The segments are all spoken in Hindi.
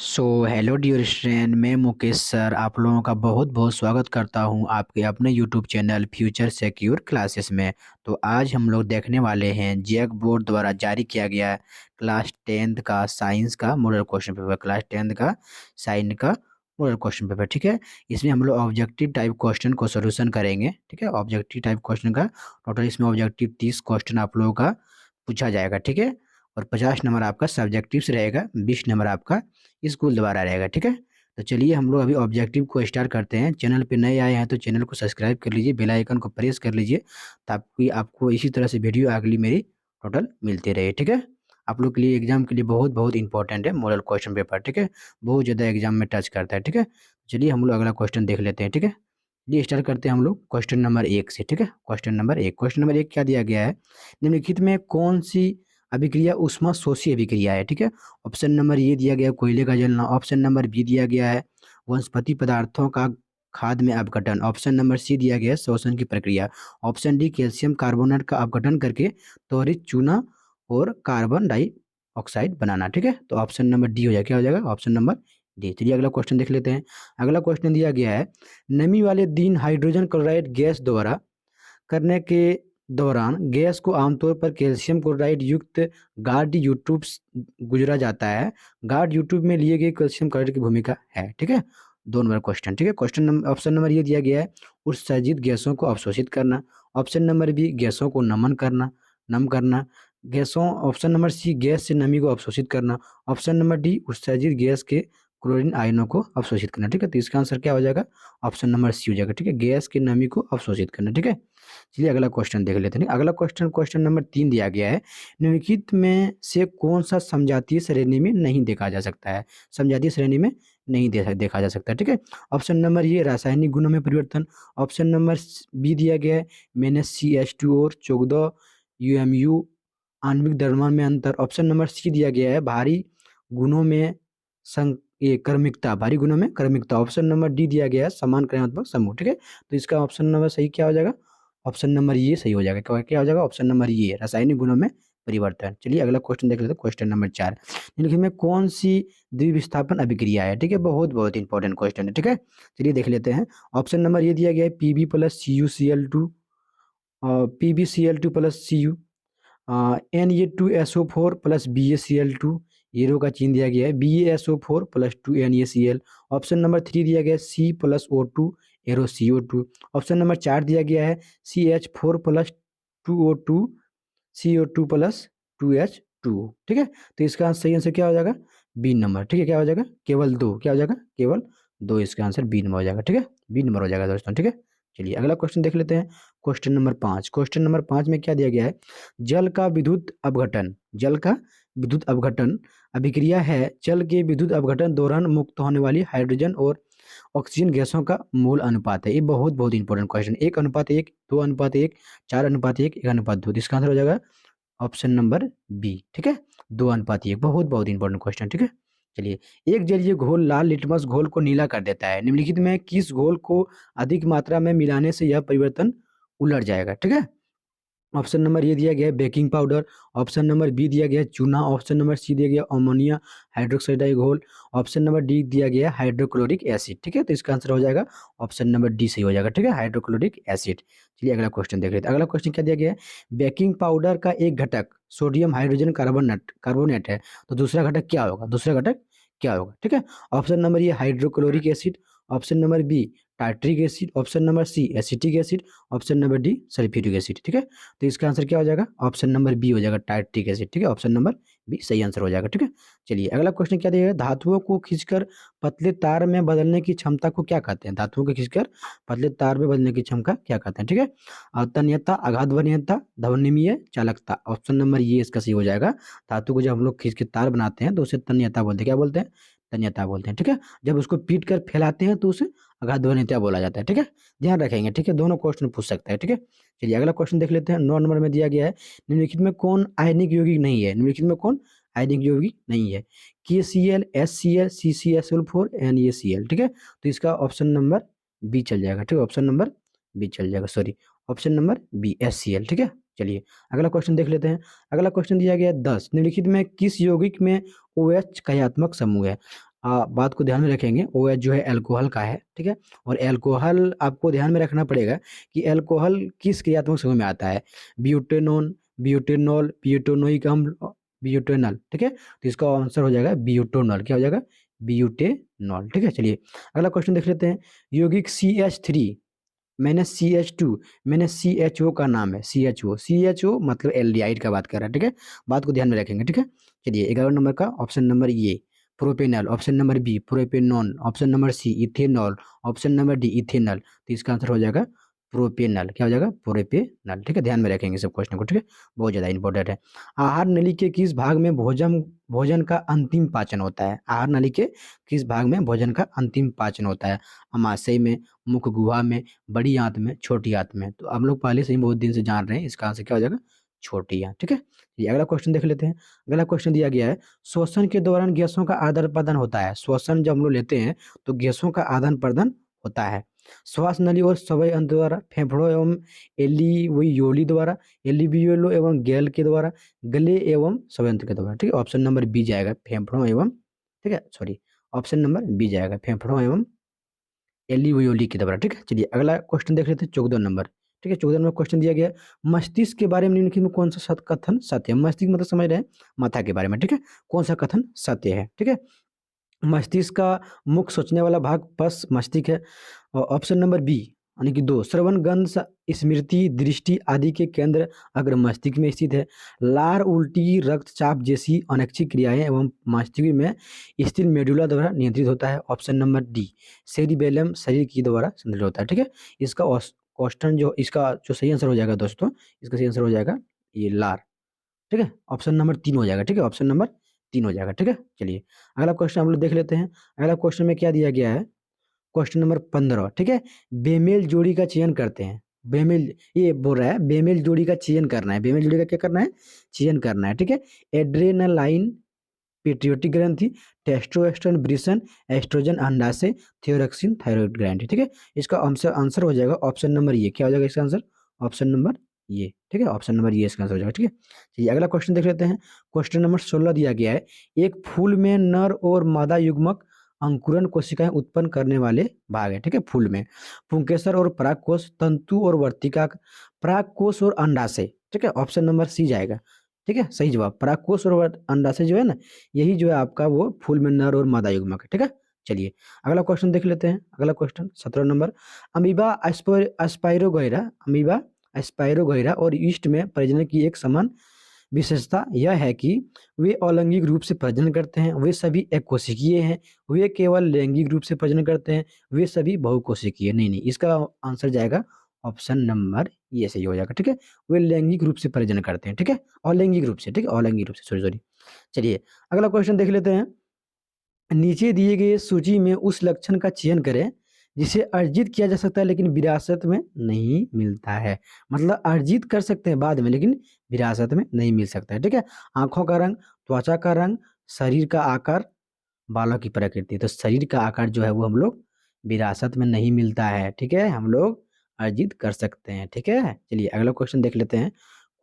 हेलो डियर स्टूडेंट, मैं मुकेश सर आप लोगों का बहुत बहुत स्वागत करता हूं आपके अपने YouTube channel future secure classes में। तो आज हम लोग देखने वाले हैं जैक बोर्ड द्वारा जारी किया गया क्लास टेंथ का साइंस का model question paper. Class tenth का साइंस का मॉडल क्वेश्चन पेपर, ठीक है। इसमें हम लोग ऑब्जेक्टिव टाइप क्वेश्चन को सोल्यूशन करेंगे, ठीक है। ऑब्जेक्टिव टाइप क्वेश्चन का टोटल इसमें ऑब्जेक्टिव 30 क्वेश्चन आप लोगों का पूछा जाएगा, ठीक है। और 50 नंबर आपका सब्जेक्टिव से रहेगा, 20 नंबर आपका स्कूल दोबारा रहेगा, ठीक है। तो चलिए हम लोग अभी ऑब्जेक्टिव को स्टार्ट करते हैं। चैनल पे नए आए हैं तो चैनल को सब्सक्राइब कर लीजिए, बेल आइकन को प्रेस कर लीजिए ताकि आपको इसी तरह से वीडियो अगली मेरी टोटल मिलती रहे, ठीक है। आप लोग के लिए एग्जाम के लिए बहुत बहुत इंपॉर्टेंट है मॉडल क्वेश्चन पेपर, ठीक है। बहुत ज़्यादा एग्जाम में टच करता है, ठीक है। चलिए हम लोग अगला क्वेश्चन देख लेते हैं, ठीक है। ये स्टार्ट करते हैं हम लोग क्वेश्चन नंबर 1 से, ठीक है। क्वेश्चन नंबर 1 क्या दिया गया है? निम्नलिखित में कौन सी अभिक्रिया उष्मा शोषी अभिक्रिया है, ठीक है। ऑप्शन नंबर ये दिया गया कोयले का जलना। ऑप्शन नंबर बी दिया गया है वनस्पति पदार्थों का खाद में अपघटन। ऑप्शन नंबर सी दिया गया है शोषण की प्रक्रिया। ऑप्शन डी कैल्शियम कार्बोनेट का अपघटन करके त्वरित चूना और कार्बन डाइऑक्साइड बनाना, ठीक है। तो ऑप्शन नंबर डी हो जाएगा, क्या हो जाएगा? Option number D. चलिए अगला क्वेश्चन देख लेते हैं। अगला क्वेश्चन दिया गया है नमी वाले दिन हाइड्रोजन क्लोराइड गैस द्वारा करने के दौरान गैस को आमतौर पर कैल्शियम क्लोराइड युक्त गार्ड यूट्यूब गुजरा जाता है। गार्ड यूट्यूब में लिए गए कैल्शियम क्लोराइड की भूमिका है, ठीक है। 2 नंबर क्वेश्चन, ठीक है। क्वेश्चन नंबर ऑप्शन नंबर ये दिया गया है उत्सर्जित गैसों को अवशोषित करना। ऑप्शन नंबर बी गैसों को नम करना गैसों। ऑप्शन नंबर सी गैस से नमी को अवशोषित करना। ऑप्शन नंबर डी उत्सर्जित गैस के क्लोरीन आयनों को अवशोषित करना, ठीक है। तो इसका आंसर क्या हो जाएगा? ऑप्शन नंबर सी हो जाएगा, ठीक है। गैस की नमी को अवशोषित करना, ठीक है। चलिए अगला क्वेश्चन देख लेते हैं। अगला क्वेश्चन क्वेश्चन नंबर 3 दिया गया है निम्नलिखित में से कौन सा समजातीय श्रेणी में नहीं देखा जा सकता है? समजातीय श्रेणी में नहीं देखा जा सकता, ठीक है। ऑप्शन नंबर ये रासायनिक गुणों में परिवर्तन। ऑप्शन नंबर बी दिया गया है -CH2 और 14 UMU आणविक द्रव्यमान में अंतर। ऑप्शन नंबर सी दिया गया है भारी गुणों में क्रमिकता। ऑप्शन नंबर डी दिया गया है समान क्रमात्मक समूह, ठीक है। तो इसका ऑप्शन नंबर सही क्या हो जाएगा? ऑप्शन नंबर ये सही हो जाएगा। क्या हो जाएगा? ऑप्शन नंबर ये रासायनिक गुणों में परिवर्तन। चलिए अगला क्वेश्चन देख लेते हैं। क्वेश्चन नंबर 4 निम्नलिखित में कौन सी द्विविस्थापन अभिक्रिया है, ठीक है। बहुत बहुत इंपॉर्टेंट क्वेश्चन है, ठीक है। चलिए देख लेते हैं। ऑप्शन नंबर ये दिया गया है Pb plus CuCl2 PbCl2 plus Cu Na2SO4 plus BaCl2 hero का चिन्ह दिया गया है BaSO4 plus 2NaCl। Option number 3 दिया गया है C plus O2 arrow CO2। Option number 4 दिया गया है CH4 plus 2O2 CO2 plus 2H2, ठीक है। तो इसका सही आंसर क्या हो जाएगा? बी नंबर, ठीक है। क्या हो जाएगा? केवल दो। क्या हो जाएगा? केवल दो। इसका आंसर बी नंबर हो जाएगा, ठीक है। बी नंबर हो जाएगा दोस्तों, ठीक है। चलिए अगला क्वेश्चन देख लेते हैं। क्वेश्चन नंबर 5 में क्या दिया गया है? जल का विद्युत अपघटन अभिक्रिया है। जल के विद्युत अपघटन दौरान मुक्त होने वाली हाइड्रोजन और ऑक्सीजन गैसों का मोल अनुपात है। ये बहुत बहुत इंपॉर्टेंट क्वेश्चन। 1:1, 2:1, 4:1, 1:2। इसका आंसर हो जाएगा ऑप्शन नंबर बी, ठीक है। 2:1, बहुत बहुत इंपॉर्टेंट क्वेश्चन, ठीक है। चलिए एक जलीय घोल लाल लिटमस घोल को नीला कर देता है। निम्नलिखित में किस घोल को अधिक मात्रा में मिलाने से यह परिवर्तन उलट जाएगा, ठीक है। ऑप्शन नंबर ये दिया गया है baking powder. Option number B दिया गया है चूना। ऑप्शन नंबर सी दिया गया अमोनिया हाइड्रोक्साइड घोल। ऑप्शन नंबर डी दिया गया है हाइड्रोक्लोरिक एसिड, ठीक है। तो इसका आंसर हो जाएगा ऑप्शन नंबर डी सही हो जाएगा, ठीक है। Hydrochloric acid. चलिए अगला क्वेश्चन देख लेते हैं। अगला क्वेश्चन क्या दिया गया है? बेकिंग पाउडर का एक घटक सोडियम हाइड्रोजन कार्बोनेट है, तो दूसरा घटक क्या होगा? ठीक है। Option number A hydrochloric acid. Option number B tartaric acid. Option number C acetic acid. Option number D sulphuric acid, ठीक है। तो इसका आंसर क्या हो जाएगा? ऑप्शन नंबर बी हो जाएगा टार्ट्रिक एसिड, ठीक है। ऑप्शन नंबर बी सही आंसर हो जाएगा, ठीक है। चलिए अगला क्वेश्चन क्या दिया गया है? धातुओं को खींचकर पतले तार में बदलने की क्षमता को क्या कहते हैं? धातुओं को खींचकर पतले तार में बदलने की क्षमता क्या कहते हैं, ठीक है। तन्यता, आघात वरीयता, ध्वनिमीय चालकता। ऑप्शन नंबर ये इसका सही हो जाएगा। धातु को जब हम लोग खींच के तार बनाते हैं तो उसे तन्यता बोलते हैं। क्या बोलते हैं? तन्यता बोलते हैं, ठीक है। जब उसको पीट कर फैलाते हैं तो उसे आघात वरीयता बोला जाता है, ठीक है। ध्यान रखेंगे, ठीक है। दोनों क्वेश्चन पूछ सकता है, ठीक है। चलिए अगला क्वेश्चन देख लेते हैं। 9 नंबर में दिया गया है निम्नलिखित में कौन आयनिक यौगिक नहीं है? निम्नलिखित में कौन आयनिक यौगिक नहीं है? KCl, HCl, CCSL4, NaCl, ठीक है। तो इसका ऑप्शन नंबर बी चल जाएगा, ठीक है। ऑप्शन नंबर बी चल जाएगा, sorry option number B HCl, ठीक है। चलिए अगला क्वेश्चन देख लेते हैं। अगला क्वेश्चन दिया गया है 10 निम्नलिखित में किस यौगिक में OH कार्यात्मक समूह है? बात को ध्यान में रखेंगे, ओ एच जो है अल्कोहल का है, ठीक है। और अल्कोहल आपको ध्यान में रखना पड़ेगा कि अल्कोहल किस क्रियात्मक समूह में आता है, ब्यूटेनोन, ब्यूटेनॉल, ब्यूटेनोइक अम्ल, ब्यूटेनॉल, ठीक है। तो इसका आंसर हो जाएगा ब्यूटेनॉल। क्या हो जाएगा? ब्यूटेनॉल, ठीक है। चलिए अगला क्वेश्चन देख लेते हैं। यौगिक CH3 minus CH2 minus CHO का नाम है। CHO मतलब एल्डिहाइड का बात कर रहा है, ठीक है। बात को ध्यान में रखेंगे, ठीक है। चलिए 11 नंबर का option number A propanol, option number B propanone, option number C ethanol, option number D ethanol. तो इसका आंसर हो जाएगा प्रोपेनॉल। क्या हो जाएगा? प्रोपेनॉल, ठीक है। ध्यान में रखेंगे सब क्वेश्चन को, ठीक है। बहुत ज़्यादा इंपॉर्टेंट है। आहार नली के किस भाग में भोजन भोजन का अंतिम पाचन होता है? आहार नली के किस भाग में भोजन का अंतिम पाचन होता है? अमाशय में, मुख गुहा में, बड़ी आंत में, छोटी आंत में। तो हम लोग पहले से ही बहुत दिन से जान रहे हैं, इसका आंसर क्या हो जाएगा? छोटी आंत, ठीक है। ये अगला क्वेश्चन देख लेते हैं। अगला क्वेश्चन दिया गया है, श्वसन के दौरान गैसों का आदान प्रदान होता है। श्वसन जब हम लोग लेते हैं तो गैसों का आदान प्रदान होता है श्वास नली और सवय अंत द्वारा, फेफड़ों एवं एलियोली द्वारा, एलिवियोलो एवं गैल के द्वारा, गले एवं सवयंत्र के द्वारा, ठीक है। ऑप्शन नंबर बी जाएगा फेफड़ों एवं, ठीक है, सॉरी, ऑप्शन नंबर बी जाएगा फेफड़ों एवं एलिवियोली के द्वारा, ठीक है। चलिए अगला क्वेश्चन देख लेते हैं 14 नंबर, ठीक है। 14 नंबर क्वेश्चन दिया गया है, मस्तिष्क के बारे में निम्नलिखित में कौन सा कथन सत्य है? मस्तिष्क मतलब समझ रहे हैं माथा के बारे में, ठीक है। कौन सा कथन सत्य है, ठीक है। मस्तिष्क का मुख्य सोचने वाला भाग पस मस्तिष्क है। और ऑप्शन नंबर बी यानी कि 2 श्रवण गंध स्मृति दृष्टि आदि के केंद्र अग्र मस्तिष्क में स्थित है। लार उल्टी रक्तचाप जैसी अनैच्छिक क्रियाएं एवं मस्तिष्क में स्थिर मेडुला द्वारा नियंत्रित होता है। ऑप्शन नंबर डी सेरिबेलम शरीर की द्वारा संचालित होता है, ठीक है। इसका क्वेश्चन जो इसका जो सही आंसर हो जाएगा दोस्तों, इसका सही आंसर हो जाएगा ये लार, ठीक है। ऑप्शन नंबर 3 हो जाएगा, ठीक है। ऑप्शन नंबर 3 हो जाएगा, ठीक है। चलिए अगला क्वेश्चन हम लोग देख लेते हैं। अगला क्वेश्चन में क्या दिया गया है, क्वेश्चन नंबर 15, ठीक है। बेमेल जोड़ी का चयन करते हैं। बेमेल, ये बोल रहा है बेमेल जोड़ी का चयन करना है। बेमेल जोड़ी का क्या करना है? चयन करना है, ठीक है। एड्रेनालाइन पिट्यूटरी ग्रंथि, टेस्टोस्टेरोन वृषण, एस्ट्रोजन अंडाशय, थियोरेक्सिन थायराइड ग्लैंड, ठीक है। इसका आंसर आंसर हो जाएगा ऑप्शन नंबर ये। क्या हो जाएगा इसका आंसर? ऑप्शन नंबर ये, ठीक है। ऑप्शन नंबर ये इसका आंसर हो जाएगा, ठीक है। चलिए अगला क्वेश्चन देख लेते हैं। क्वेश्चन नंबर 16 दिया गया है, एक फूल में नर और मादा युग्मक अंकुरन कोशिकाएं उत्पन्न करने वाले भाग है, ठीक है। फूल में पुंकेसर और परागकोश, तंतु और वर्तिका, परागकोश और अंडाशय, ठीक है। ऑप्शन नंबर सी जाएगा, ठीक है। सही जवाब परागकोश और अंडाशय जो है ना, यही जो है आपका वो फूल में नर और मादा युग्मक है, ठीक है। चलिए अगला क्वेश्चन देख लेते हैं। अगला क्वेश्चन 17 नंबर, अमीबा एस्पाइरोगोइरा, अमीबा एस्पाइरोगोइरा और ईस्ट में प्रजनन की एक समान विशेषता यह है कि वे अलैंगिक रूप से प्रजनन करते हैं, वे सभी एककोशिकीय हैं, वे केवल लैंगिक रूप से प्रजनन करते हैं, वे सभी बहुकोशिकीय। नहीं नहीं, इसका आंसर जाएगा ऑप्शन नंबर ये सही हो जाएगा, ठीक है। वे लैंगिक रूप से प्रजनन करते हैं, ठीक है। अलैंगिक रूप से, ठीक है, अलैंगिक रूप से, सॉरी सॉरी। चलिए अगला क्वेश्चन देख लेते हैं। नीचे दिए गए सूची में उस लक्षण का चयन करें जिसे अर्जित किया जा सकता है लेकिन विरासत में नहीं मिलता है। मतलब अर्जित कर सकते हैं बाद में लेकिन विरासत में नहीं मिल सकता है, ठीक है। आंखों का रंग, त्वचा का रंग, शरीर का आकार, बालों की प्रकृति। तो शरीर का आकार जो है वो हम लोग विरासत में नहीं मिलता है, ठीक है, हम लोग अर्जित कर सकते हैं, ठीक है। चलिए अगला क्वेश्चन देख लेते हैं।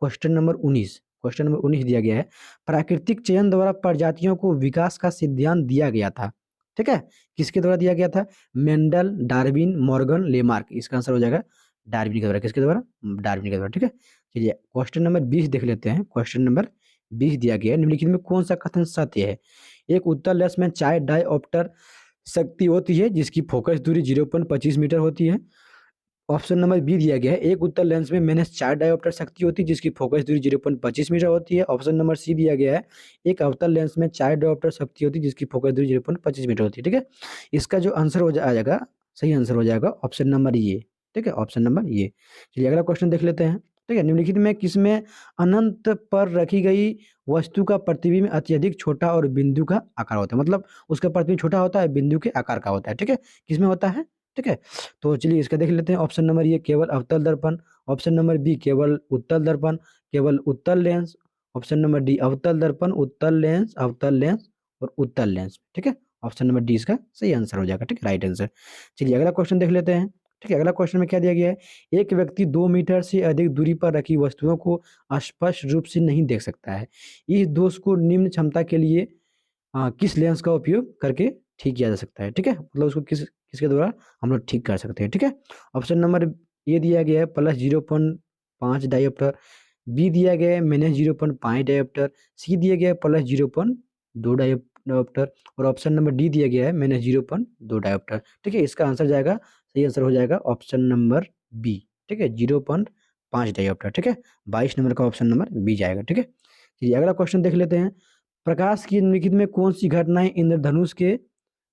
क्वेश्चन नंबर 19, क्वेश्चन नंबर 19 दिया गया है, प्राकृतिक चयन द्वारा प्रजातियों को विकास का सिद्धांत दिया गया था, ठीक है। किसके द्वारा दिया गया था? Mendel, Darwin, Morgan, Lamarck. इसका आंसर हो जाएगा डार्विन के द्वारा। किसके द्वारा? डार्विन के द्वारा, ठीक है। चलिए क्वेश्चन नंबर 20 देख लेते हैं। क्वेश्चन नंबर 20 दिया गया है, निम्नलिखित में कौन सा कथन सत्य है? एक उत्तल लेंस में 4 डायऑप्टर शक्ति होती है जिसकी फोकस दूरी 0.25 मीटर होती है। ऑप्शन नंबर बी दिया गया है, एक उत्तल लेंस में -4 डायऑप्टर शक्ति होती है जिसकी फोकस दूरी 0.25 मीटर होती है। ऑप्शन नंबर सी दिया गया है, एक अवतल लेंस में 4 डायऑप्टर शक्ति होती है जिसकी फोकस दूरी 0.25 मीटर होती है, ठीक है। इसका जो आंसर हो जाएगा, सही आंसर हो जाएगा ऑप्शन नंबर ये, ठीक है, ऑप्शन नंबर ये। चलिए अगला क्वेश्चन देख लेते हैं, ठीक है। निम्नलिखित में किसमें अनंत पर रखी गई वस्तु का प्रतिबिंब अत्यधिक छोटा और बिंदु का आकार होता है? मतलब उसका प्रतिबिंब छोटा होता है, बिंदु के आकार का होता है, ठीक है। किसमें होता है? ठीक है। तो चलिए इसका देख लेते हैं। ऑप्शन नंबर ये केवल अवतल दर्पण, ऑप्शन नंबर बी केवल उत्तल दर्पण, केवल उत्तल लेंस, ऑप्शन नंबर डी अवतल दर्पण, उत्तल लेंस और उत्तल लेंस, ठीक है। ऑप्शन नंबर डी इसका सही आंसर हो जाएगा, ठीक है, राइट आंसर। चलिए अगला क्वेश्चन देख लेते हैं, ठीक है। अगला क्वेश्चन में क्या दिया गया है, एक व्यक्ति 2 मीटर से अधिक दूरी पर रखी वस्तुओं को स्पष्ट रूप से नहीं देख सकता है। इस दोष को निम्न क्षमता के लिए किस लेंस का उपयोग करके ठीक किया जा सकता है, ठीक है, मतलब उसको किसके द्वारा हम लोग ठीक कर सकते हैं, ठीक है। ऑप्शन नंबर ए दिया गया है +0.5 डायोप्टर, बी दिया गया है -0.5 डायोप्टर, सी दिया गया है +0.2 डायोप्टर और ऑप्शन नंबर डी दिया गया है -0.2 डायोप्टर, ठीक है। इसका आंसर जाएगा, सही आंसर हो जाएगा ऑप्शन नंबर बी, ठीक है, 0.5 डायोप्टर, ठीक है। 22 नंबर का ऑप्शन नंबर बी जाएगा, ठीक है। चलिए अगला क्वेश्चन देख लेते हैं। प्रकाश की निम्नलिखित में कौन सी घटनाएं इंद्रधनुष के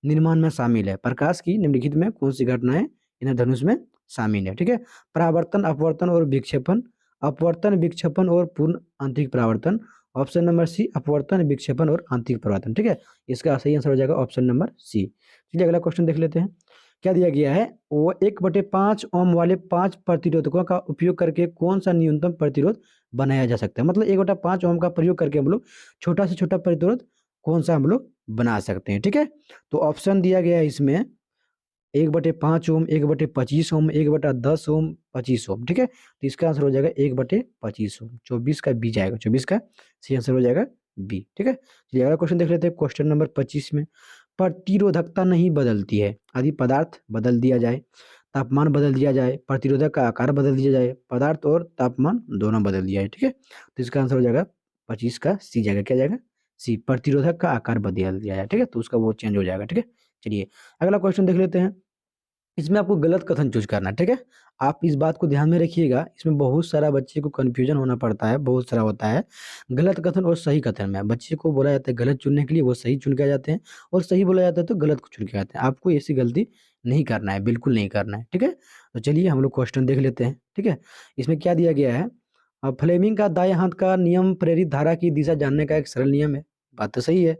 निर्माण में शामिल है? प्रकाश की निम्नलिखित में कौन सी घटनाएं इंद्रधनुष में शामिल है, ठीक है। परावर्तन, अपवर्तन और विक्षेपण, अपवर्तन, विक्षेपण और पूर्ण आंतरिक परावर्तन। ऑप्शन नंबर सी अपवर्तन, विक्षेपण और आंतरिक परावर्तन, ठीक है। इसका सही आंसर हो जाएगा ऑप्शन नंबर सी। चलिए अगला क्वेश्चन देख लेते हैं। क्या दिया गया है? वो 1/5 ओम वाले 5 प्रतिरोधकों का उपयोग करके कौन सा न्यूनतम प्रतिरोध बनाया जा सकता है? मतलब 1/5 ओम का प्रयोग करके हम लोग छोटा से छोटा प्रतिरोध कौन सा हम लोग बना सकते हैं, ठीक है। तो ऑप्शन दिया गया है इसमें 1/5 ओम, 1/25 ओम, 1/10 ओम, 25 ओम, ठीक है। तो इसका आंसर हो जाएगा 1/25 ओम। 24 का बी जाएगा, 24 का सही आंसर हो जाएगा बी, ठीक है। चलिए अगला क्वेश्चन देख लेते हैं। क्वेश्चन नंबर 25 में प्रतिरोधकता नहीं बदलती है यदि पदार्थ बदल दिया जाए, तापमान बदल दिया जाए, प्रतिरोधक का आकार बदल दिया जाए, पदार्थ और तापमान दोनों बदल दिया जाए, ठीक है। तो इसका आंसर हो जाएगा 25 का सी जाएगा, क्या जाएगा? सी, प्रतिरोधक का आकार बदल दिया जाए, ठीक है, तो उसका वो चेंज हो जाएगा, ठीक है। चलिए अगला क्वेश्चन देख लेते हैं। इसमें आपको गलत कथन चूज़ करना है, ठीक है? आप इस बात को ध्यान में रखिएगा, इसमें बहुत सारा बच्चे को कन्फ्यूज़न होना पड़ता है, बहुत सारा होता है, गलत कथन और सही कथन में। बच्चे को बोला जाता है गलत चुनने के लिए, वो सही चुन के आ जाते हैं और सही बोला जाता है तो गलत को चुन के आते हैं। आपको ऐसी गलती नहीं करना है, बिल्कुल नहीं करना है, ठीक है? तो चलिए हम लोग क्वेश्चन देख लेते हैं, ठीक है? इसमें क्या दिया गया है? फ्लेमिंग का दाएँ हाथ का नियम प्रेरित धारा की दिशा जानने का एक सरल नियम है। बात तो सही है।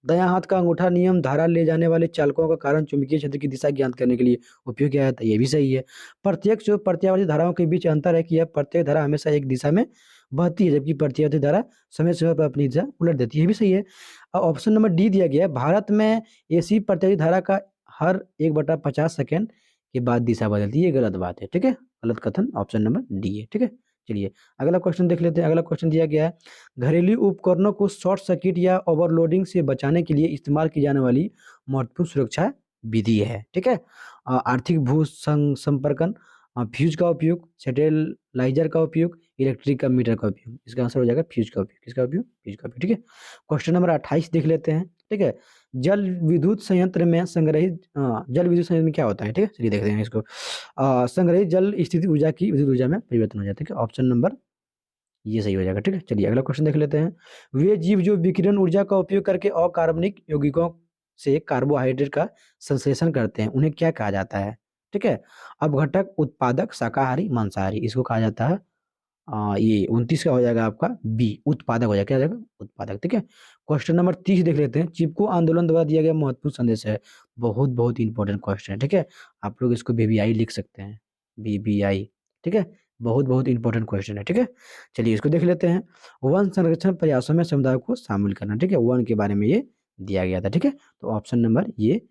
दायाँ हाथ का अंगूठा नियम धारा ले जाने वाले चालकों का कारण चुंबकीय क्षेत्र की दिशा ज्ञात करने के लिए उपयोग किया जाता है, ये भी सही है। प्रत्यक्ष और प्रत्यावर्ती धाराओं के बीच अंतर है कि यह प्रत्येक धारा हमेशा एक दिशा में बहती है, जबकि प्रत्यावर्ती धारा समय-समय पर अपनी दिशा उलट देती है, ये भी सही है। ऑप्शन नंबर डी दिया गया है, भारत में एसी प्रत्यावर्ती धारा का हर 1/50 सेकंड के बाद दिशा बदलती है, ये गलत बात है, ठीक है? गलत कथन ऑप्शन नंबर डी है, ठीक है? चलिए अगला क्वेश्चन देख लेते हैं। अगला क्वेश्चन दिया गया है, घरेलू उपकरणों को शॉर्ट सर्किट या ओवरलोडिंग से बचाने के लिए इस्तेमाल की जाने वाली महत्वपूर्ण सुरक्षा विधि है, ठीक है। आर्थिक भू संपर्कन, फ्यूज का उपयोग, स्टेलाइजर का उपयोग, इलेक्ट्रिक का मीटर का उपयोग। इसका आंसर हो जाएगा फ्यूज का उपयोग। किसका उपयोग? फ्यूज का उपयोग, ठीक है। क्वेश्चन नंबर 28 देख लेते हैं, ठीक है। जल विद्युत संयंत्र में संग्रहित जल विद्युत संयंत्र में क्या होता है, ठीक है, चलिए देखते हैं इसको। संग्रहित जल स्थिति ऊर्जा की विद्युत ऊर्जा में परिवर्तन हो जाता है, ठीक है। ऑप्शन नंबर ये सही हो जाएगा, ठीक है। चलिए अगला क्वेश्चन देख लेते हैं। वे जीव जो विकिरण ऊर्जा का उपयोग करके अकार्बनिक यौगिकों से कार्बोहाइड्रेट का संश्लेषण करते हैं, उन्हें क्या कहा जाता है, ठीक है। अपघटक, उत्पादक, शाकाहारी, मांसाहारी। इसको कहा जाता है ये 29 का हो जाएगा आपका बी, उत्पादक हो जाएगा, क्या हो जाएगा? उत्पादक, ठीक है। क्वेश्चन नंबर 30 देख लेते हैं। चिपको आंदोलन द्वारा दिया गया महत्वपूर्ण संदेश है। बहुत बहुत इंपॉर्टेंट क्वेश्चन है, ठीक है। आप लोग इसको बीबीआई लिख सकते हैं, बीबीआई, ठीक है। बहुत बहुत इंपॉर्टेंट क्वेश्चन है, ठीक है। चलिए इसको देख लेते हैं। वन संरक्षण प्रयासों में समुदाय को शामिल करना, ठीक है। वन के बारे में ये दिया गया था, ठीक है। तो ऑप्शन नंबर ये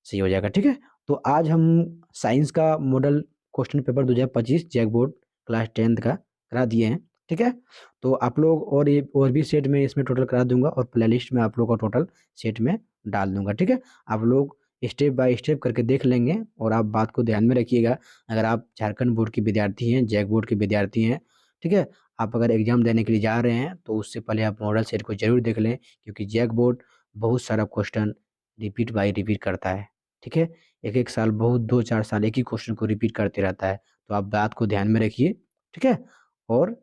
सही हो जाएगा, ठीक है। तो आज हम साइंस का model question paper 2025 JAC board class 10th का करा दिए हैं, ठीक है। तो आप लोग और ये और भी सेट में इसमें टोटल करा दूंगा और प्लेलिस्ट में आप लोग को टोटल सेट में डाल दूंगा, ठीक है। आप लोग स्टेप बाय स्टेप करके देख लेंगे और आप बात को ध्यान में रखिएगा। अगर आप झारखंड बोर्ड के विद्यार्थी हैं, जैक बोर्ड के विद्यार्थी हैं, ठीक है, आप अगर एग्जाम देने के लिए जा रहे हैं तो उससे पहले आप मॉडल सेट को जरूर देख लें, क्योंकि जैक बोर्ड बहुत सारा क्वेश्चन रिपीट बाय रिपीट करता है, ठीक है। एक-एक साल बहुत 2-4 साल एक ही क्वेश्चन को रिपीट करते रहता है। तो आप बात को ध्यान में रखिए, ठीक है। और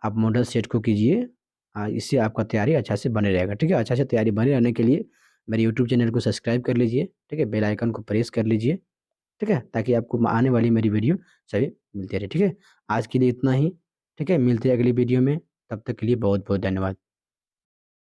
आप मॉडल सेट को कीजिए, इससे आपका तैयारी अच्छा से बने रहेगा, ठीक है। अच्छा से तैयारी बने रहने के लिए मेरे यूट्यूब चैनल को सब्सक्राइब कर लीजिए, ठीक है। बेल आइकन को प्रेस कर लीजिए, ठीक है, ताकि आपको आने वाली मेरी वीडियो सभी मिलती रहे, ठीक है। आज के लिए इतना ही, ठीक है। मिलते हैं अगली वीडियो में, तब तक के लिए बहुत बहुत धन्यवाद।